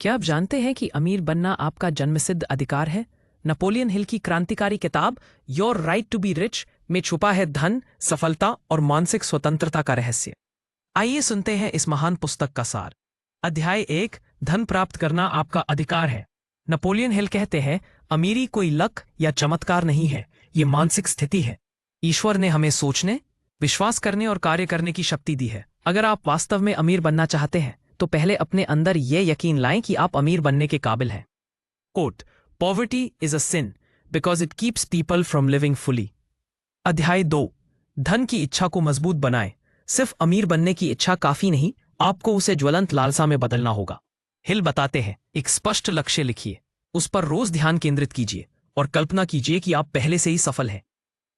क्या आप जानते हैं कि अमीर बनना आपका जन्मसिद्ध अधिकार है? नेपोलियन हिल की क्रांतिकारी किताब your right to be rich में छुपा है धन, सफलता और मानसिक स्वतंत्रता का रहस्य। आइए सुनते हैं इस महान पुस्तक का सार। अध्याय 1, धन प्राप्त करना आपका अधिकार है। नेपोलियन हिल कहते हैं, अमीरी कोई लक या चमत्कार नहीं है, ये मानसिक स्थिति है। ईश्वर ने हमें सोचने, विश्वास करने और कार्य करने की शक्ति दी है। अगर आप वास्तव में अमीर बनना चाहते हैं तो पहले अपने अंदर ये यकीन लाएं कि आप अमीर बनने के काबिल हैं। Quote, poverty is a sin because it keeps people from living fully. अध्याय 2, धन की इच्छा को मजबूत बनाएं। सिर्फ अमीर बनने की इच्छा काफी नहीं, आपको उसे ज्वलंत लालसा में बदलना होगा। हिल बताते हैं, एक स्पष्ट लक्ष्य लिखिए, उस पर रोज ध्यान केंद्रित कीजिए और कल्पना कीजिए कि आप पहले से ही सफल हैं।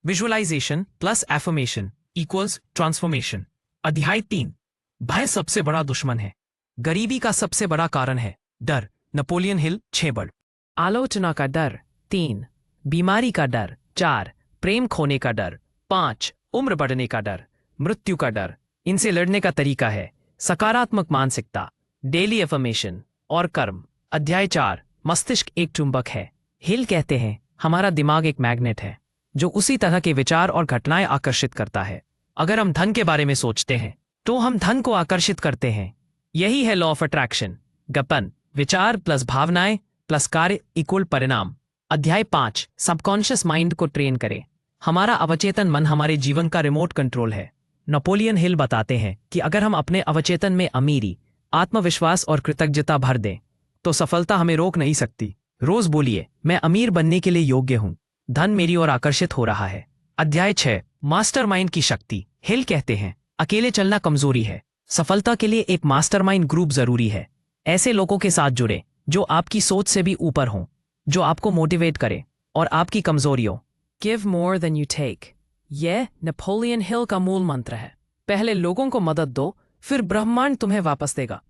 Visualisation plus affirmation equals transformation. अध्याय 3, भय सबसे बड़ा दुश्मन है। गरीबी का सबसे बड़ा कारण है डर। नेपोलियन हिल 6 बड़। आलोचना का डर 3, बीमारी का डर 4, प्रेम खोने का डर 5, उम्र बढ़ने का डर, मृत्यु का डर। इनसे लड़ने का तरीका है सकारात्मक मानसिकता, डेली एफर्मेशन और कर्म। अध्याय 4, मस्तिष्क एक चुंबक है। हिल कहते हैं, हमारा दिमाग एक मैग्नेट है जो उसी तरह के विचार और घटनाएं आकर्षित करता है। अगर हम धन के बारे में सोचते हैं तो हम धन को आकर्षित करते हैं। यही है लॉ ऑफ अट्रैक्शन। गपन, विचार प्लस भावनाएं प्लस कार्य इक्वल परिणाम। अध्याय 5, सबकॉन्शियस माइंड को ट्रेन करें। हमारा अवचेतन मन हमारे जीवन का रिमोट कंट्रोल है। नेपोलियन हिल बताते हैं कि अगर हम अपने अवचेतन में अमीरी, आत्मविश्वास और कृतज्ञता भर दें तो सफलता हमें रोक नहीं सकती। रोज बोलिए, मैं अमीर बनने के लिए योग्य हूं, धन मेरी ओर आकर्षित हो रहा है। अध्याय 6, मास्टरमाइंड की शक्ति। हिल कहते हैं, अकेले चलना कमजोरी है, सफलता के लिए एक मास्टरमाइंड ग्रुप जरूरी है। ऐसे लोगों के साथ जुड़े जो आपकी सोच से भी ऊपर हों, जो आपको मोटिवेट करे और आपकी कमजोरियों। Give more than you take, यह नेपोलियन हिल का मूल मंत्र है। पहले लोगों को मदद दो, फिर ब्रह्मांड तुम्हें वापस देगा।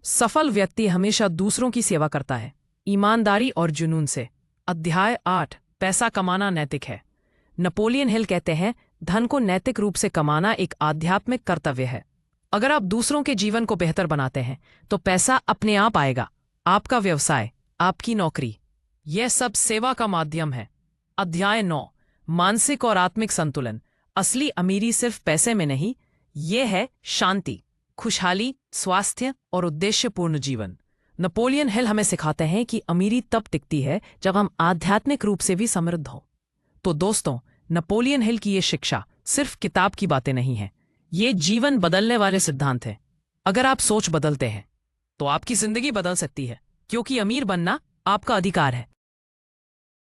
सफल व्यक्ति हमेशा दूसरों की सेवा करता है, ईमानदारी और जुनून से। अध्याय 8, पैसा कमाना नैतिक है। नेपोलियन हिल कहते हैं, धन को नैतिक रूप से कमाना एक आध्यात्मिक कर्तव्य है। अगर आप दूसरों के जीवन को बेहतर बनाते हैं तो पैसा अपने आप आएगा। आपका व्यवसाय, आपकी नौकरी, यह सब सेवा का माध्यम है। अध्याय 9, मानसिक और आत्मिक संतुलन। असली अमीरी सिर्फ पैसे में नहीं, यह है शांति, खुशहाली, स्वास्थ्य और उद्देश्यपूर्ण जीवन। नेपोलियन हिल हमें सिखाते हैं कि अमीरी तब टिकती है जब हम आध्यात्मिक रूप से भी समृद्ध हो। तो दोस्तों, नेपोलियन हिल की ये शिक्षा सिर्फ किताब की बातें नहीं है, ये जीवन बदलने वाले सिद्धांत हैं। अगर आप सोच बदलते हैं तो आपकी जिंदगी बदल सकती है, क्योंकि अमीर बनना आपका अधिकार है।